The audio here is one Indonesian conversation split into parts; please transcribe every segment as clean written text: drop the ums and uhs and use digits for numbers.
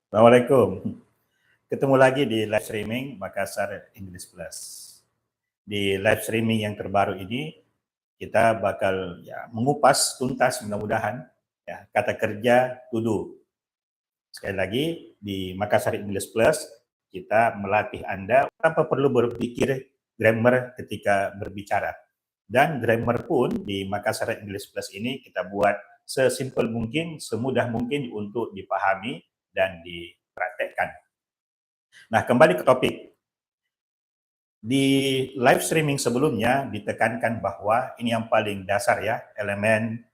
Assalamualaikum. Ketemu lagi di live streaming Makassar English Plus. Di live streaming yang terbaru ini, kita bakal mengupas tuntas mudah-mudahan kata kerja to do. Sekali lagi, di Makassar English Plus, kita melatih Anda tanpa perlu berpikir grammar ketika berbicara. Dan grammar pun di Makassar English Plus ini kita buat sesimpel mungkin, semudah mungkin untuk dipahami dan dipraktekkan. Nah, kembali ke topik. Di live streaming sebelumnya ditekankan bahwa ini yang paling dasar ya, elemen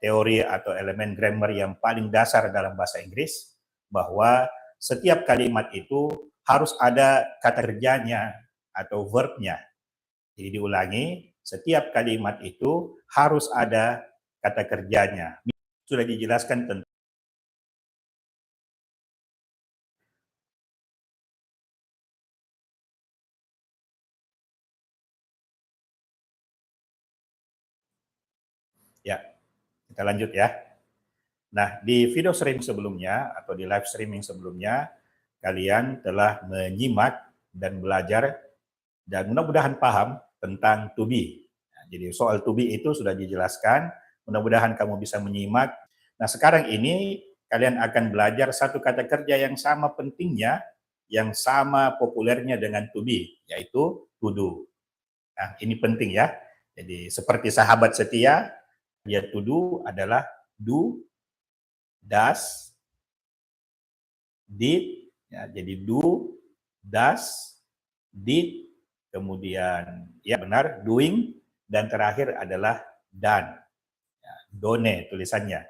teori atau elemen grammar yang paling dasar dalam bahasa Inggris, bahwa setiap kalimat itu harus ada kata kerjanya atau verbnya. Jadi diulangi, setiap kalimat itu harus ada kata kerjanya. Sudah dijelaskan tentang ya. Kita lanjut ya. Nah, di video streaming sebelumnya atau di live streaming sebelumnya, kalian telah menyimak dan belajar dan mudah-mudahan paham tentang to be. Nah, jadi soal to be itu sudah dijelaskan, mudah-mudahan kamu bisa menyimak. Nah, sekarang ini kalian akan belajar satu kata kerja yang sama pentingnya, yang sama populernya dengan to be, yaitu to do. Nah, ini penting ya. Jadi seperti sahabat setia, dia to do adalah do, does, did, ya, jadi do, does, did, kemudian ya benar, doing, dan terakhir adalah done. Ya, done tulisannya.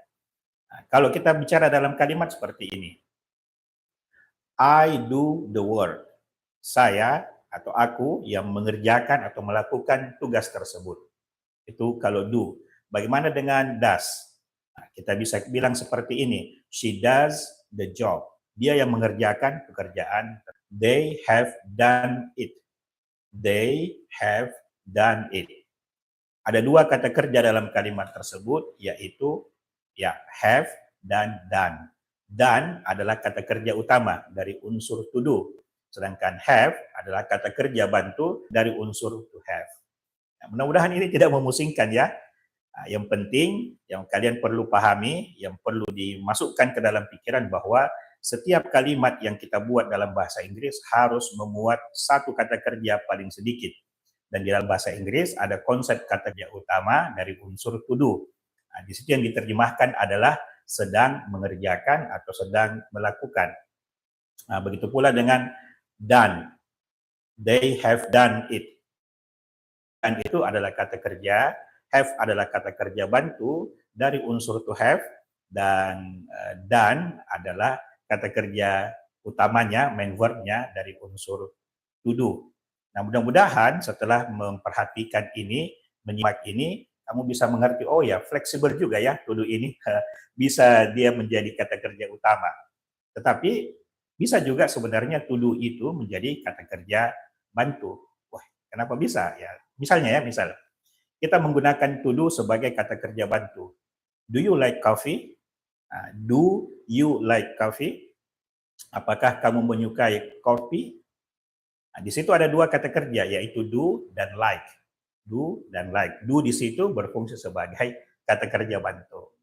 Nah, kalau kita bicara dalam kalimat seperti ini, I do the work. Saya atau aku yang mengerjakan atau melakukan tugas tersebut. Itu kalau do. Bagaimana dengan does? Nah, kita bisa bilang seperti ini, she does the job. Dia yang mengerjakan pekerjaan. They have done it. They have done it. Ada dua kata kerja dalam kalimat tersebut, yaitu have dan done. Done adalah kata kerja utama dari unsur to do. Sedangkan have adalah kata kerja bantu dari unsur to have. Nah, mudah-mudahan ini tidak memusingkan ya. Nah, yang penting yang kalian perlu pahami, yang perlu dimasukkan ke dalam pikiran bahwa setiap kalimat yang kita buat dalam bahasa Inggris harus memuat satu kata kerja paling sedikit. Dan di dalam bahasa Inggris ada konsep kata kerja utama dari unsur to do. Nah, di situ yang diterjemahkan adalah sedang mengerjakan atau sedang melakukan. Nah, begitu pula dengan done. They have done it. Dan itu adalah kata kerja, have adalah kata kerja bantu dari unsur to have, dan done adalah kata kerja utamanya, main verbnya dari unsur to do. Nah, mudah-mudahan setelah memperhatikan ini, menyimak ini, kamu bisa mengerti, oh ya, fleksibel juga ya to do ini, bisa dia menjadi kata kerja utama. Tetapi bisa juga sebenarnya to do itu menjadi kata kerja bantu. Wah, kenapa bisa? Ya, misalnya misal kita menggunakan to do sebagai kata kerja bantu. Do you like coffee? Do you like coffee? Apakah kamu menyukai kopi? Nah, di situ ada dua kata kerja, yaitu do dan like. Do dan like. Do di situ berfungsi sebagai kata kerja bantu.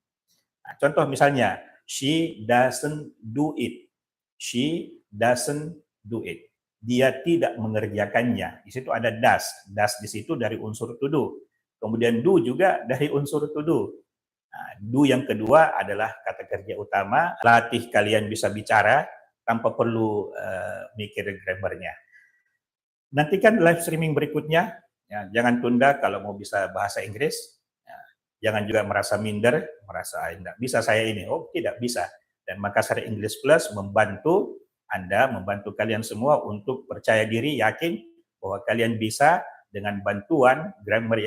Nah, contoh misalnya, she doesn't do it. She doesn't do it. Dia tidak mengerjakannya. Di situ ada does. Does di situ dari unsur to do. Kemudian do juga dari unsur to do. Nah, do yang kedua adalah kata kerja utama. Latih kalian bisa bicara tanpa perlu mikir grammarnya. Nantikan live streaming berikutnya. Ya, jangan tunda kalau mau bisa bahasa Inggris. Ya, jangan juga merasa minder, merasa tidak bisa saya ini. Oh, tidak bisa. Dan Makassar English Plus membantu Anda, membantu kalian semua untuk percaya diri, yakin bahwa kalian bisa dengan bantuan grammar yang